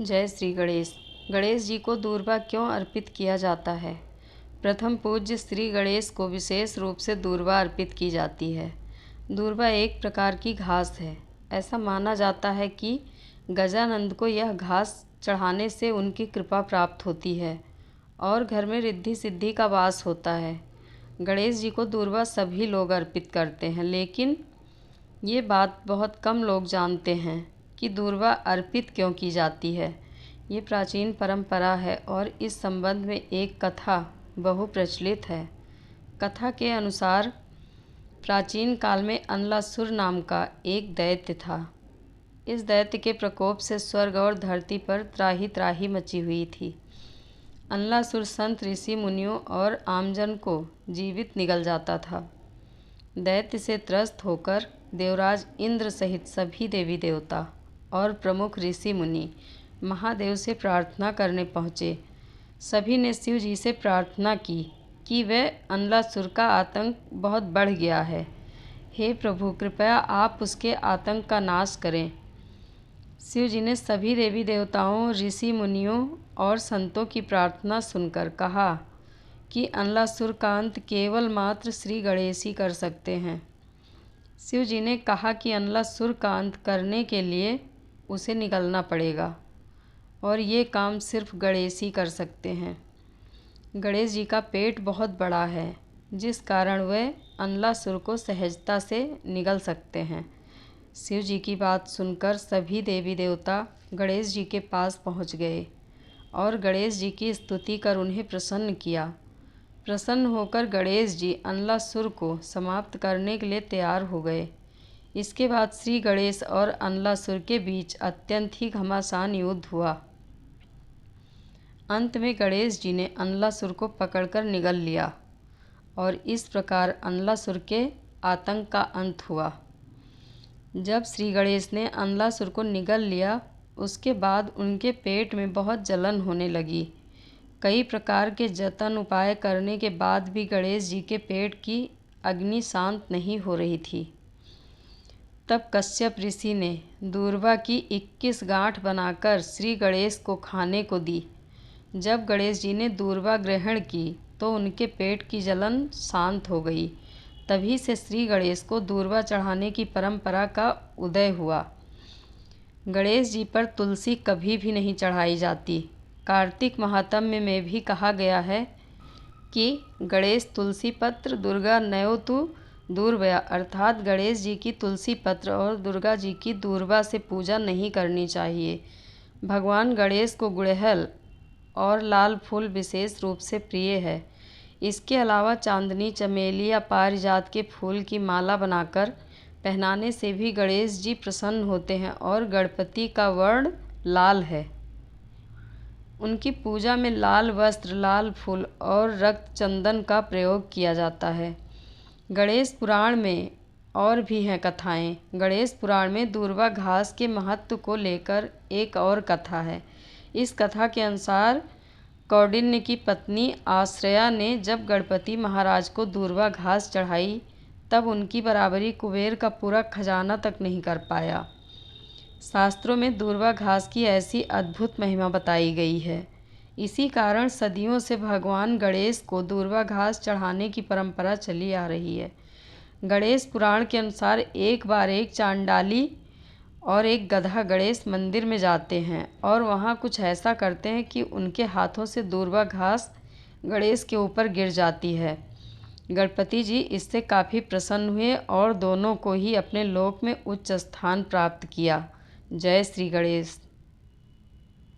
जय श्री गणेश। गणेश जी को दूर्वा क्यों अर्पित किया जाता है? प्रथम पूज्य श्री गणेश को विशेष रूप से दूर्वा अर्पित की जाती है। दूर्वा एक प्रकार की घास है। ऐसा माना जाता है कि गजानंद को यह घास चढ़ाने से उनकी कृपा प्राप्त होती है और घर में रिद्धि सिद्धि का वास होता है। गणेश जी को दूर्वा सभी लोग अर्पित करते हैं, लेकिन ये बात बहुत कम लोग जानते हैं कि दूर्वा अर्पित क्यों की जाती है। ये प्राचीन परंपरा है और इस संबंध में एक कथा बहु प्रचलित है। कथा के अनुसार प्राचीन काल में अनलासुर नाम का एक दैत्य था। इस दैत्य के प्रकोप से स्वर्ग और धरती पर त्राही त्राही मची हुई थी। अनलासुर संत, ऋषि, मुनियों और आमजन को जीवित निगल जाता था। दैत्य से त्रस्त होकर देवराज इंद्र सहित सभी देवी देवता और प्रमुख ऋषि मुनि महादेव से प्रार्थना करने पहुँचे। सभी ने शिव जी से प्रार्थना की कि वह अनलासुर का आतंक बहुत बढ़ गया है। हे प्रभु, कृपया आप उसके आतंक का नाश करें। शिव जी ने सभी देवी देवताओं, ऋषि मुनियों और संतों की प्रार्थना सुनकर कहा कि अनलासुर का अंत केवल मात्र श्री गणेश ही कर सकते हैं। शिव जी ने कहा कि अनलासुर का अंत करने के लिए उसे निगलना पड़ेगा और ये काम सिर्फ गणेश ही कर सकते हैं। गणेश जी का पेट बहुत बड़ा है, जिस कारण वह अनलासुर को सहजता से निगल सकते हैं। शिव जी की बात सुनकर सभी देवी देवता गणेश जी के पास पहुंच गए और गणेश जी की स्तुति कर उन्हें प्रसन्न किया। प्रसन्न होकर गणेश जी अनलासुर को समाप्त करने के लिए तैयार हो गए। इसके बाद श्री गणेश और अनलासुर के बीच अत्यंत ही घमासान युद्ध हुआ। अंत में गणेश जी ने अनलासुर को पकड़कर निगल लिया और इस प्रकार अनलासुर के आतंक का अंत हुआ। जब श्री गणेश ने अनलासुर को निगल लिया, उसके बाद उनके पेट में बहुत जलन होने लगी। कई प्रकार के जतन उपाय करने के बाद भी गणेश जी के पेट की अग्नि शांत नहीं हो रही थी। तब कश्यप ऋषि ने दूर्वा की 21 गांठ बनाकर श्री गणेश को खाने को दी। जब गणेश जी ने दूर्वा ग्रहण की तो उनके पेट की जलन शांत हो गई। तभी से श्री गणेश को दूर्वा चढ़ाने की परंपरा का उदय हुआ। गणेश जी पर तुलसी कभी भी नहीं चढ़ाई जाती। कार्तिक महात्म्य में भी कहा गया है कि गणेश तुलसी पत्र दुर्गा नयोतु दूर्वया, अर्थात गणेश जी की तुलसी पत्र और दुर्गा जी की दूर्वा से पूजा नहीं करनी चाहिए। भगवान गणेश को गुड़हल और लाल फूल विशेष रूप से प्रिय है। इसके अलावा चांदनी, चमेली या पारिजात के फूल की माला बनाकर पहनाने से भी गणेश जी प्रसन्न होते हैं और गणपति का वर्ण लाल है। उनकी पूजा में लाल वस्त्र, लाल फूल और रक्त चंदन का प्रयोग किया जाता है। गणेश पुराण में और भी हैं कथाएं। गणेश पुराण में दूर्वा घास के महत्व को लेकर एक और कथा है। इस कथा के अनुसार कौंडिन्य की पत्नी आश्रया ने जब गणपति महाराज को दूर्वा घास चढ़ाई, तब उनकी बराबरी कुबेर का पूरा खजाना तक नहीं कर पाया। शास्त्रों में दूर्वा घास की ऐसी अद्भुत महिमा बताई गई है। इसी कारण सदियों से भगवान गणेश को दूर्वा घास चढ़ाने की परंपरा चली आ रही है। गणेश पुराण के अनुसार एक बार एक चांडाली और एक गधा गणेश मंदिर में जाते हैं और वहाँ कुछ ऐसा करते हैं कि उनके हाथों से दूर्वा घास गणेश के ऊपर गिर जाती है। गणपति जी इससे काफ़ी प्रसन्न हुए और दोनों को ही अपने लोक में उच्च स्थान प्राप्त किया। जय श्री गणेश।